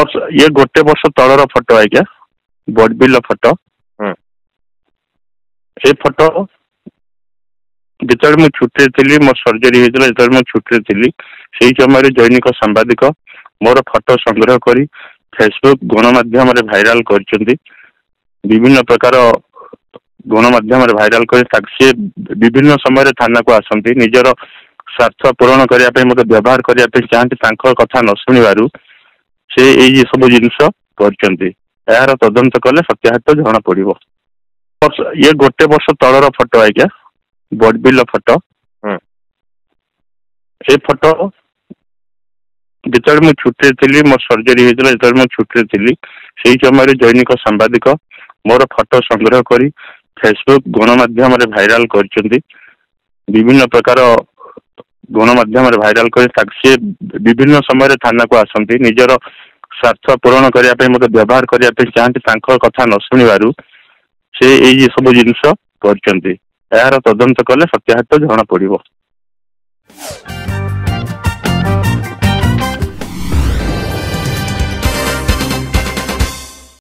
ये गोटे वर्ष तलर फोटो आज्ञा बड़बिल फोटो ये फोटो जिते छुट्टी थी मो सर्जरी होता है छुट्टी थी से समय दैनिक सांबादिक मोर फोटो संग्रह कर फेसबुक गणमाध्यम भाइराल कर विभिन्न प्रकार गणमाध्यम भाइराल कर विभिन्न समय थाना को आसती निजर स्वार्थ पूरण करने मत व्यवहार करने चाहती कथा न शुणु से यही सब जिनस कर तदंत कले सत्याहत जना पड़ो। ये गोटे वर्ष तलर फोटो आज्ञा बड़बिल फोटो ये फोटो जिते छुट्टी थी मो सर्जरी होता है छुट्टी थी से समय दैनिक सांबादिक मोर फोटो संग्रह कर फेसबुक गणमाध्यम भाइराल कर विभिन्न प्रकार गणमाध्यम भाइराल कर विभिन्न समय थाना को आसती निजर स्वार्थ पूरण करने मत व्यवहार करने चाहती कथा न शुणु से यही सब जिनस कर तदंत कले सत्याहत जना पड़ो।